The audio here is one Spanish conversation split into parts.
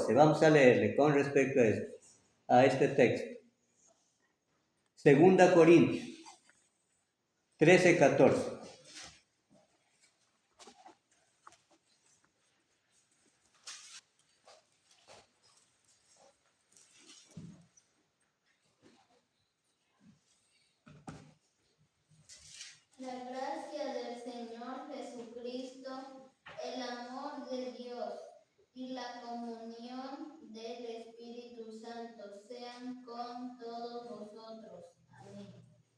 14. Vamos a leerle con respecto a este texto. 2 Corintios 13, 14. La gracia del Señor Jesucristo, el amor de Dios y la comunión del Espíritu Santo sean con todos vosotros. Amén.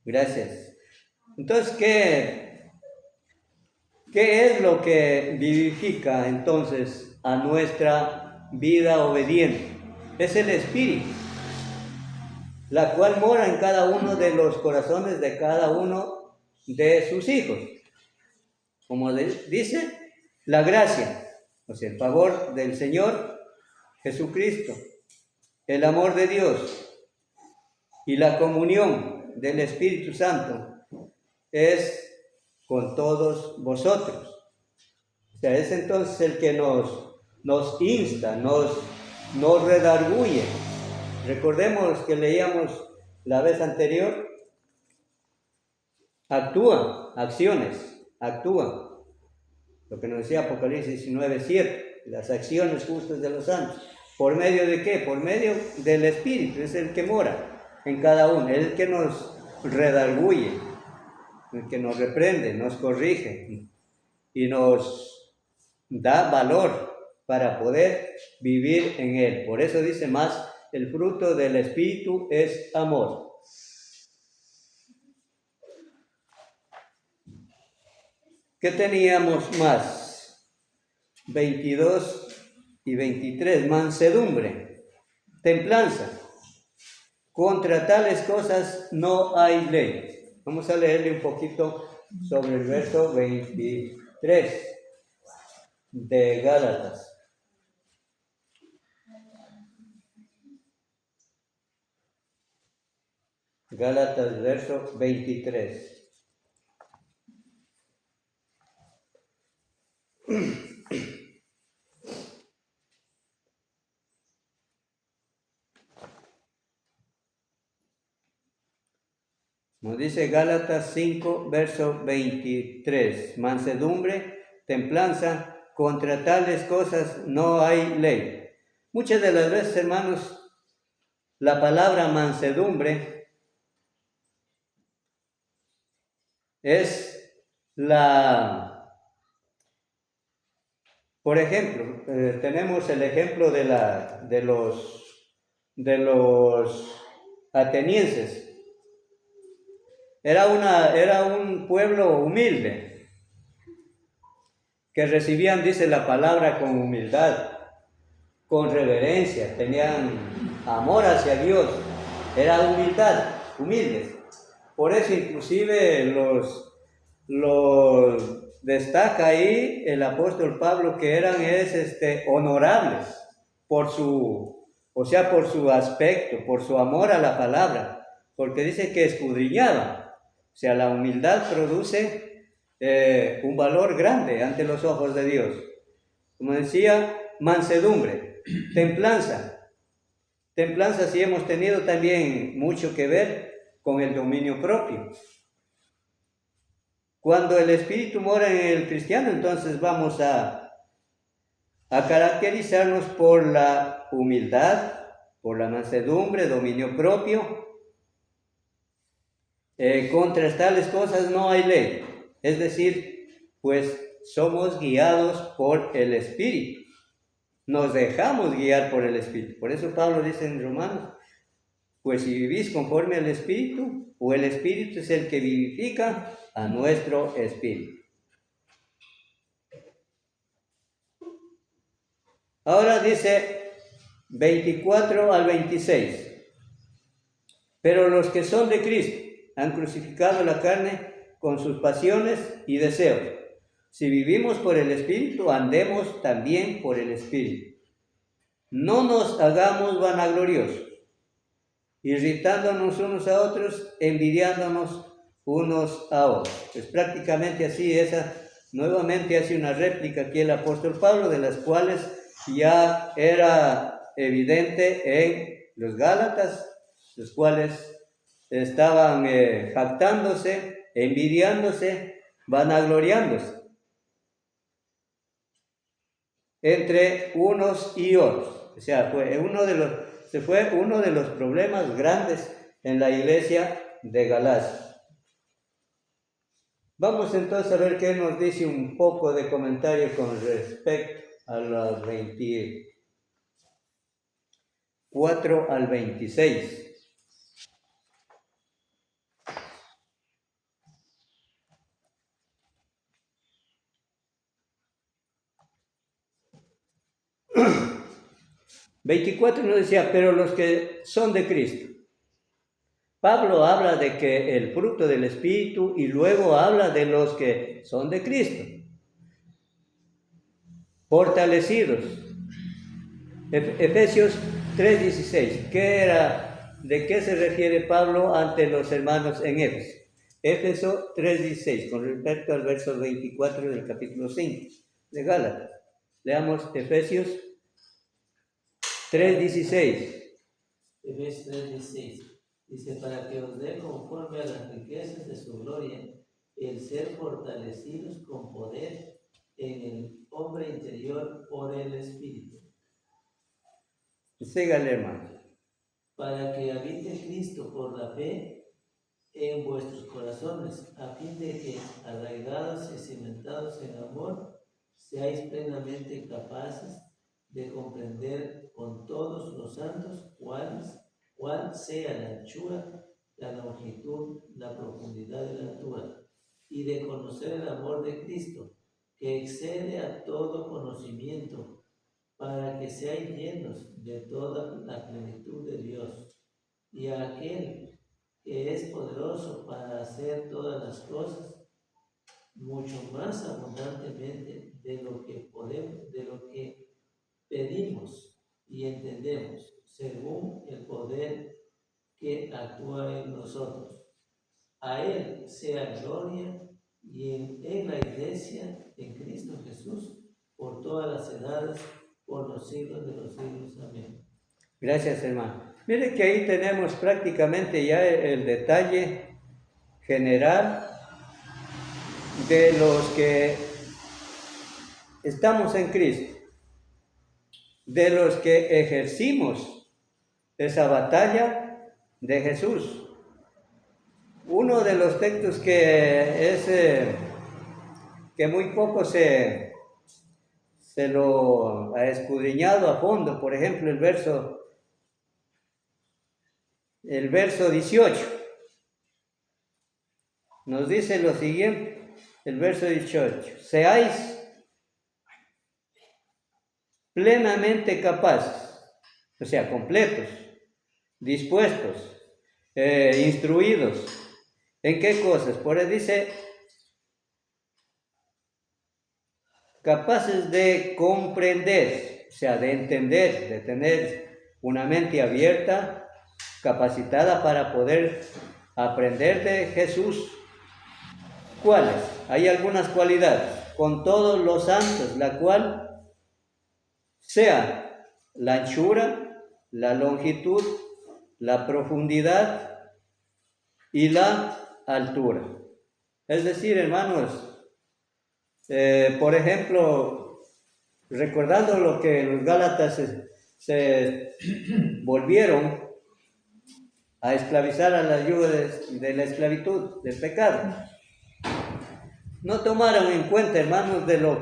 Gracias. Entonces, ¿qué es lo que vivifica entonces a nuestra vida obediente? Es el Espíritu, la cual mora en cada uno de los corazones de cada uno de sus hijos. Como dice, la gracia, o sea, el favor del Señor Jesucristo, el amor de Dios y la comunión del Espíritu Santo es con todos vosotros. O sea, es entonces el que nos insta, nos redarguye. Recordemos que leíamos la vez anterior, actúa, acciones, actúa. Lo que nos decía Apocalipsis 19:7, las acciones justas de los santos. ¿Por medio de qué? Por medio del Espíritu, es el que mora en cada uno, es el que nos redarguye, el que nos reprende, nos corrige y nos da valor para poder vivir en él. Por eso dice más, el fruto del Espíritu es amor. ¿Qué teníamos más? 22 y 23, mansedumbre, templanza. Contra tales cosas no hay ley. Vamos a leerle un poquito sobre el verso 23 de Gálatas. Gálatas, verso 23. Nos dice Gálatas 5, verso 23. Mansedumbre, templanza, contra tales cosas no hay ley. Muchas de las veces, hermanos, la palabra mansedumbre es por ejemplo, tenemos el ejemplo de los atenienses. Era un pueblo humilde, que recibían, dice la palabra, con humildad, con reverencia, tenían amor hacia Dios, era humildad, humildes. Por eso inclusive los destaca ahí el apóstol Pablo que eran honorables por su aspecto, por su amor a la palabra, porque dice que escudriñaban. O sea, la humildad produce un valor grande ante los ojos de Dios. Como decía, mansedumbre, templanza. Templanza sí hemos tenido también mucho que ver con el dominio propio. Cuando el Espíritu mora en el cristiano, entonces vamos a caracterizarnos por la humildad, por la mansedumbre, dominio propio. Contra tales cosas no hay ley, es decir, pues somos guiados por el Espíritu, nos dejamos guiar por el Espíritu. Por eso Pablo dice en Romanos, pues si vivís conforme al Espíritu, o el Espíritu es el que vivifica a nuestro espíritu. Ahora dice 24 al 26, pero los que son de Cristo han crucificado la carne con sus pasiones y deseos. Si vivimos por el Espíritu, andemos también por el Espíritu. No nos hagamos vanagloriosos, irritándonos unos a otros, envidiándonos unos a otros. Es prácticamente así, nuevamente hace una réplica aquí el apóstol Pablo, de las cuales ya era evidente en los Gálatas, los cuales estaban jactándose, envidiándose, vanagloriándose entre unos y otros. O sea, fue uno de los problemas grandes en la iglesia de Galacia. Vamos entonces a ver qué nos dice un poco de comentario con respecto a los 24 al 26. ...24 nos decía, pero los que son de Cristo. Pablo habla de que el fruto del Espíritu y luego habla de los que son de Cristo. Fortalecidos. Efesios 3:16. ¿De qué se refiere Pablo ante los hermanos en Éfeso? Éfeso 3:16, con respecto al verso 24 del capítulo 5 de Gálatas. Leamos Efesios 3:16. Efesios 3:16. Dice, para que os dé conforme a las riquezas de su gloria, el ser fortalecidos con poder en el hombre interior por el Espíritu. Sígale, hermano. Para que habite Cristo por la fe en vuestros corazones, a fin de que, arraigados y cimentados en amor, seáis plenamente capaces de comprender con todos los santos cuál sea la anchura, la longitud, la profundidad y la altura, y de conocer el amor de Cristo, que excede a todo conocimiento, para que seáis llenos de toda la plenitud de Dios. Y a aquel que es poderoso para hacer todas las cosas, mucho más abundantemente de lo que pedimos y entendemos, según el poder que actúa en nosotros. A Él sea gloria y en la Iglesia, en Cristo Jesús, por todas las edades, por los siglos de los siglos. Amén. Gracias, hermano. Mire que ahí tenemos prácticamente ya el detalle general de los que estamos en Cristo, de los que ejercimos esa batalla de Jesús. Uno de los textos que muy poco se lo ha escudriñado a fondo, por ejemplo, el verso 18, nos dice lo siguiente, el verso 18, seáis plenamente capaces, o sea, completos, dispuestos, instruidos. ¿En qué cosas? Por ahí dice, capaces de comprender, o sea, de entender, de tener una mente abierta, capacitada para poder aprender de Jesús. ¿Cuáles? Hay algunas cualidades. Con todos los santos, la cual sea la anchura, la longitud, la profundidad y la altura. Es decir, hermanos, por ejemplo, recordando lo que los Gálatas se volvieron a esclavizar a la yugo de la esclavitud, del pecado. No tomaron en cuenta, hermanos, de lo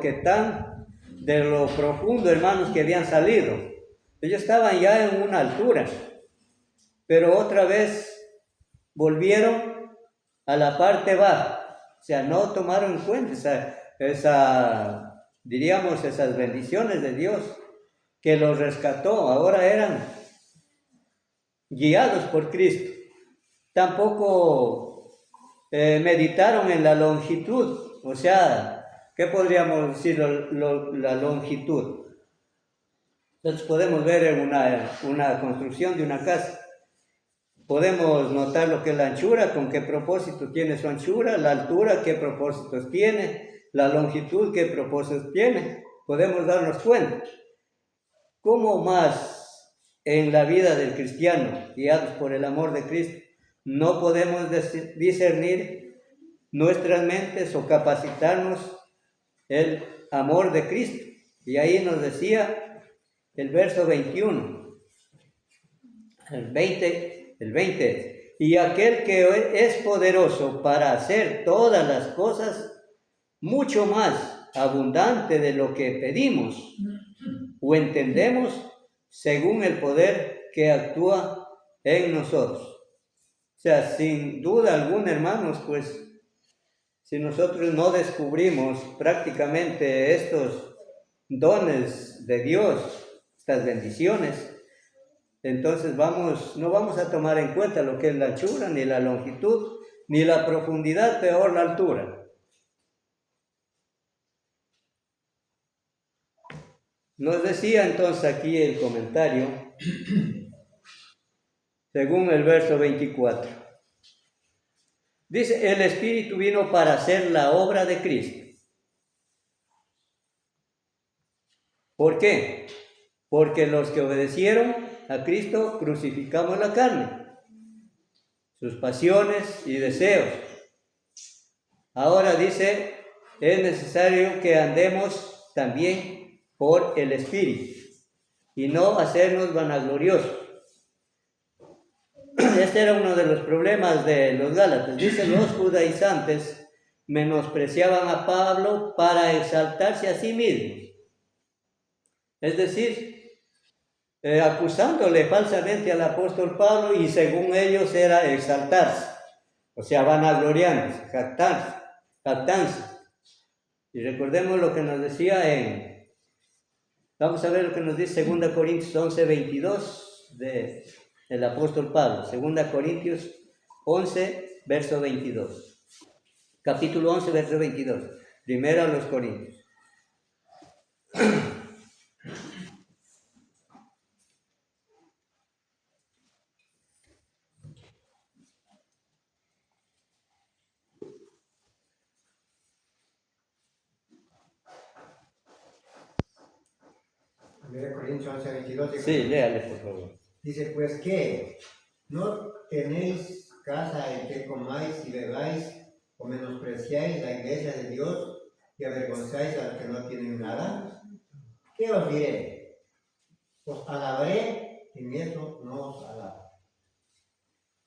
profundo, hermanos, que habían salido. Ellos estaban ya en una altura, pero otra vez volvieron a la parte baja. O sea, no tomaron en cuenta esas bendiciones de Dios que los rescató. Ahora eran guiados por Cristo. Tampoco meditaron en la longitud. O sea, ¿qué podríamos decir la longitud? Entonces podemos ver en una construcción de una casa. Podemos notar lo que es la anchura, con qué propósito tiene su anchura, la altura, qué propósitos tiene, la longitud, qué propósitos tiene. Podemos darnos cuenta. ¿Cómo más en la vida del cristiano, guiados por el amor de Cristo. No podemos discernir nuestras mentes o capacitarnos el amor de Cristo. Y ahí nos decía el verso 21, el 20, y aquel que es poderoso para hacer todas las cosas mucho más abundante de lo que pedimos o entendemos, según el poder que actúa en nosotros. O sea, sin duda alguna, hermanos, pues si nosotros no descubrimos prácticamente estos dones de Dios, estas bendiciones, entonces no vamos a tomar en cuenta lo que es la anchura, ni la longitud, ni la profundidad, peor la altura. Nos decía entonces aquí el comentario, según el verso 24. Dice, el Espíritu vino para hacer la obra de Cristo. ¿Por qué? Porque los que obedecieron a Cristo crucificamos la carne, sus pasiones y deseos. Ahora dice, es necesario que andemos también por el Espíritu y no hacernos vanagloriosos. Este era uno de los problemas de los Gálatas. Dice, los judaizantes menospreciaban a Pablo para exaltarse a sí mismos. Es decir, acusándole falsamente al apóstol Pablo, y según ellos era exaltarse, o sea, vanagloriándose, jactarse. Y recordemos lo que nos decía vamos a ver lo que nos dice 2 Corintios 11, 22 del apóstol Pablo. 2 Corintios 11, verso 22. Capítulo 11, verso 22. Primero a los Corintios. Corintios 11, 22. Sí, léale, por favor. Dice, pues que no tenéis casa en que comáis y bebáis, o menospreciáis la iglesia de Dios y avergonzáis a los que no tienen nada. ¿Qué os diré? Os alabaré, en eso no os alabo.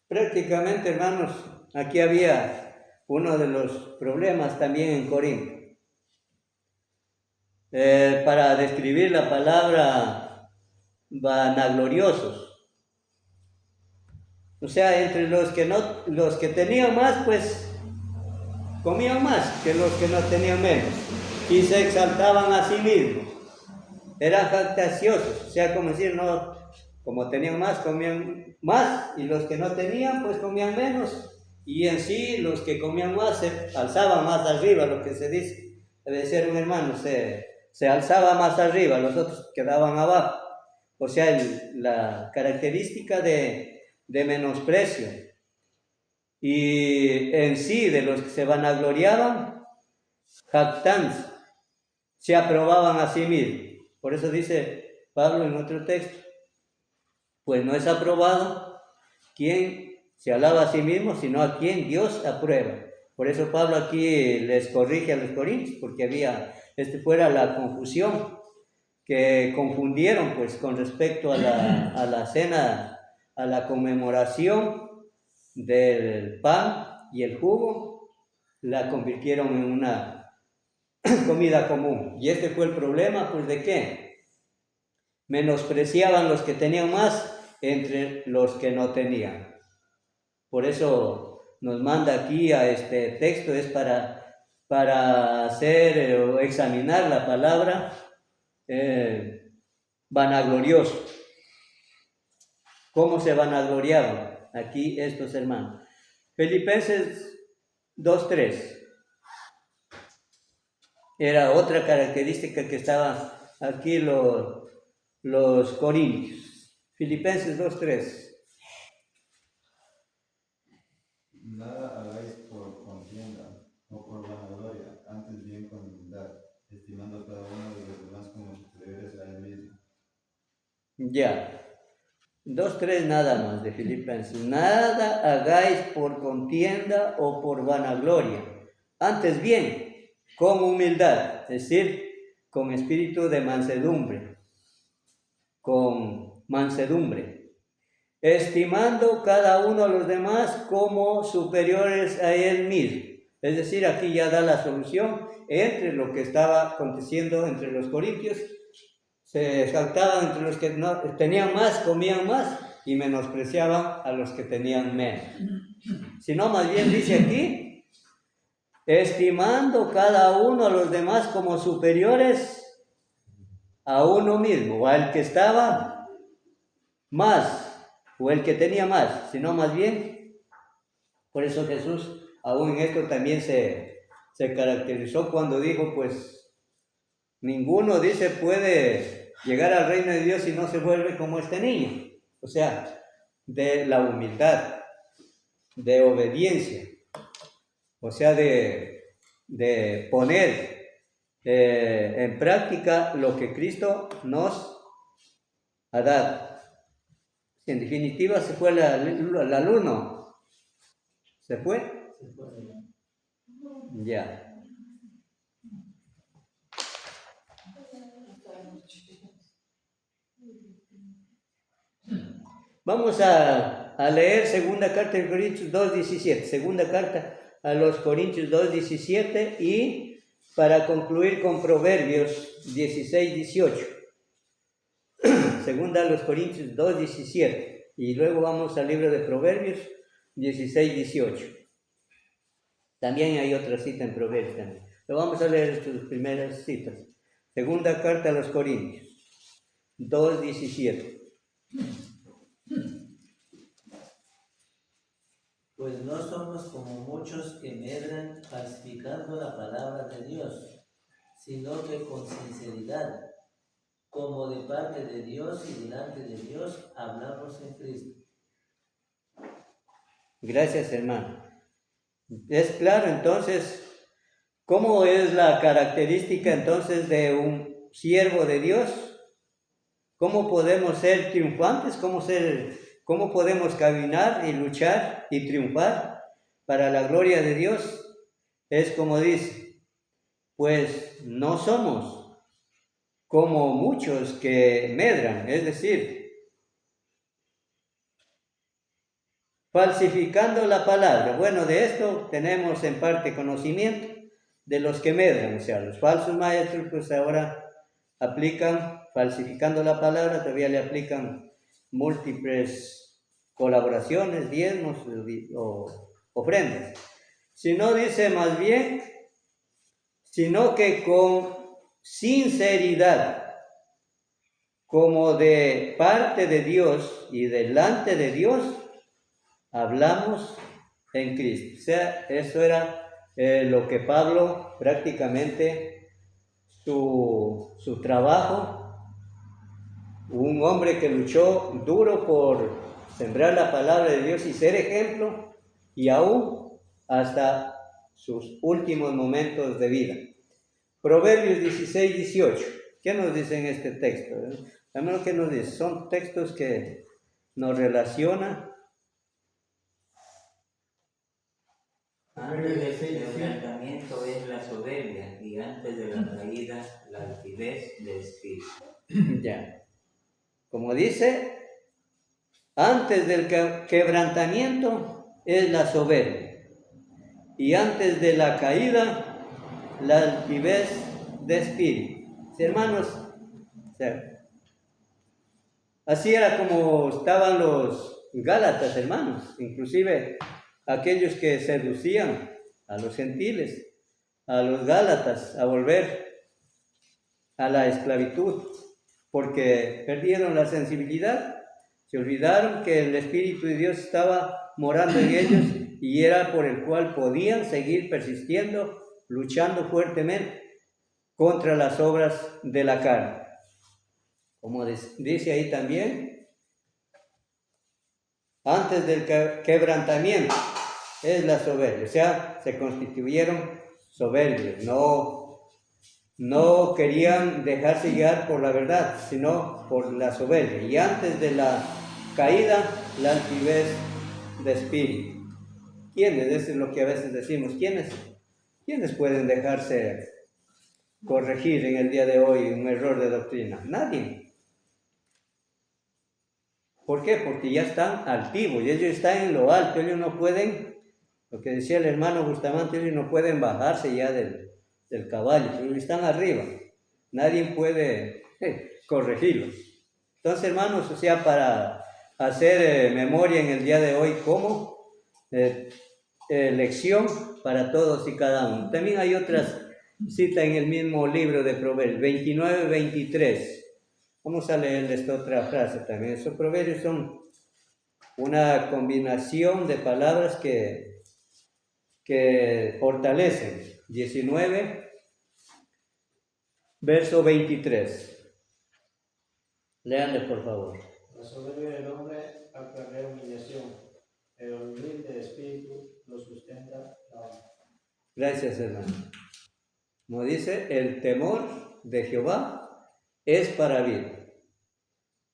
Prácticamente, hermanos, aquí había uno de los problemas también en Corinto. Para describir la palabra vanagloriosos. O sea, entre los que tenían más, pues comían más que los que no tenían menos. Y se exaltaban a sí mismos. Eran jactanciosos, o sea, como decir, no, como tenían más, comían más, y los que no tenían, pues comían menos. Y en sí, los que comían más se alzaban más arriba, lo que se dice. Debe ser un hermano, se alzaba más arriba, los otros quedaban abajo. O sea, la característica de menosprecio. Y en sí, de los que se vanagloriaban, jactancia, se aprobaban a sí mismos. Por eso dice Pablo en otro texto, pues no es aprobado quien se alaba a sí mismo, sino a quien Dios aprueba. Por eso Pablo aquí les corrige a los corintios, porque fuera la confusión, que confundieron pues con respecto a la cena, a la conmemoración del pan y el jugo, la convirtieron en una comida común. Y este fue el problema, pues, ¿de qué? Menospreciaban los que tenían más entre los que no tenían. Por eso nos manda aquí a este texto, es para hacer o examinar la palabra vanaglorioso. ¿Cómo se vanagloriaban aquí estos hermanos? Filipenses 2:3. Era otra característica que estaban aquí los corintios. Filipenses 2:3. Nada hagáis por contienda o por vanagloria, antes bien con humildad, estimando a cada uno de los demás como superiores a él mismo. Ya. 2, 3 nada más de Filipenses. Nada hagáis por contienda o por vanagloria, antes bien, con humildad, es decir, con espíritu de mansedumbre, estimando cada uno a los demás como superiores a él mismo. Es decir, aquí ya da la solución entre lo que estaba aconteciendo entre los corintios. Se exaltaban entre los que no, tenían más, comían más, y menospreciaban a los que tenían menos. Sino más bien dice aquí, estimando cada uno a los demás como superiores a uno mismo, o al que estaba más, o el que tenía más, sino más bien, por eso Jesús aún en esto también se caracterizó cuando dijo, pues, ninguno, dice, puede llegar al reino de Dios si no se vuelve como este niño. O sea, de la humildad, de obediencia, o sea, de poner en práctica lo que Cristo nos ha dado. En definitiva, se fue el alumno. ¿Se fue? Ya. Vamos a leer segunda carta de Corintios 2:17. Segunda carta a los Corintios 2:17 y para concluir con Proverbios 16:18. Segunda a los Corintios 2:17 y luego vamos al libro de Proverbios 16:18. También hay otra cita en Proverbios también. Pero vamos a leer estas primeras citas. Segunda carta a los Corintios 2:17. Pues no somos como muchos que medran falsificando la palabra de Dios, sino que con sinceridad, como de parte de Dios y delante de Dios, hablamos en Cristo. Gracias, hermano. Es claro, entonces, ¿cómo es la característica entonces de un siervo de Dios? ¿Cómo podemos ser triunfantes? ¿Cómo podemos caminar y luchar y triunfar para la gloria de Dios? Es como dice, pues no somos como muchos que medran, es decir, falsificando la palabra. Bueno, de esto tenemos en parte conocimiento de los que medran, o sea, los falsos maestros pues ahora aplican, falsificando la palabra, todavía le aplican múltiples colaboraciones, diezmos o ofrendas. Si no dice más bien, sino que con sinceridad, como de parte de Dios y delante de Dios, hablamos en Cristo. O sea, eso era lo que Pablo prácticamente su trabajo, un hombre que luchó duro por sembrar la palabra de Dios y ser ejemplo, y aún hasta sus últimos momentos de vida. Proverbios 16:18. ¿Qué nos dice en este texto? También que nos dice, son textos que nos relacionan. Antes del quebrantamiento es la soberbia y antes de la caída la altivez de espíritu. Ya. Como dice, antes del quebrantamiento es la soberbia y antes de la caída la altivez de espíritu. Sí, hermanos, o sea, así era como estaban los Gálatas, hermanos, inclusive aquellos que seducían a los gentiles, a los Gálatas, a volver a la esclavitud, porque perdieron la sensibilidad, se olvidaron que el Espíritu de Dios estaba morando en ellos y era por el cual podían seguir persistiendo, luchando fuertemente contra las obras de la carne. Como dice ahí también, antes del quebrantamiento es la soberbia, o sea, se constituyeron soberbios, no querían dejarse guiar por la verdad, sino por la soberbia. Y antes de la caída, la altivez de espíritu. ¿Quiénes? Eso es lo que a veces decimos. ¿Quiénes pueden dejarse corregir en el día de hoy un error de doctrina? Nadie. ¿Por qué? Porque ya están altivos y ellos están en lo alto. Ellos no pueden, lo que decía el hermano Bustamante, ellos no pueden bajarse ya del caballo. Ellos están arriba. Nadie puede corregirlos. Entonces, hermanos, o sea, para hacer memoria en el día de hoy, ¿cómo? Lección para todos y cada uno. También hay otras citas en el mismo libro de Proverbios, 29-23. Vamos a leer esta otra frase también. Esos proverbios son una combinación de palabras que fortalecen. 19, verso 23. Léanle, por favor. La soberbia del hombre acarrea humillación, pero el humilde de espíritu lo sustenta la honra. Gracias, hermano. Como dice, el temor de Jehová es para vida,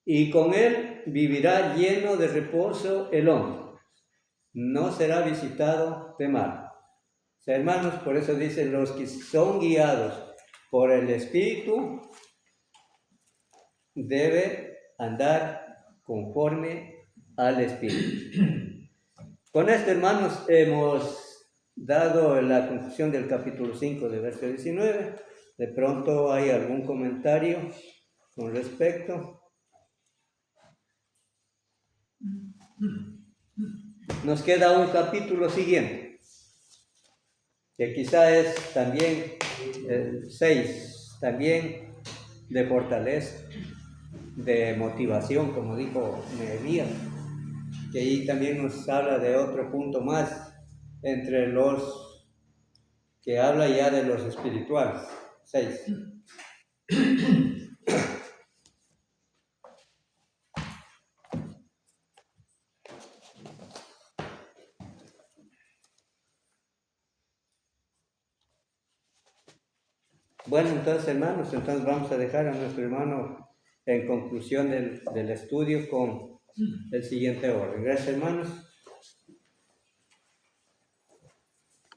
y con él vivirá lleno de reposo el hombre. No será visitado de mal. O sea, hermanos, por eso dicen, los que son guiados por el Espíritu debe andar conforme al Espíritu. Con esto, hermanos, hemos dado la conclusión del capítulo 5 del verso 19. De pronto hay algún comentario con respecto. Nos queda un capítulo siguiente, que quizá es también el 6, también de fortaleza, de motivación, como dijo Nehemías, que ahí también nos habla de otro punto más, entre los que habla ya de los espirituales. 6. Bueno, entonces, hermanos, vamos a dejar a nuestro hermano en conclusión del estudio con el siguiente orden. Gracias, hermanos.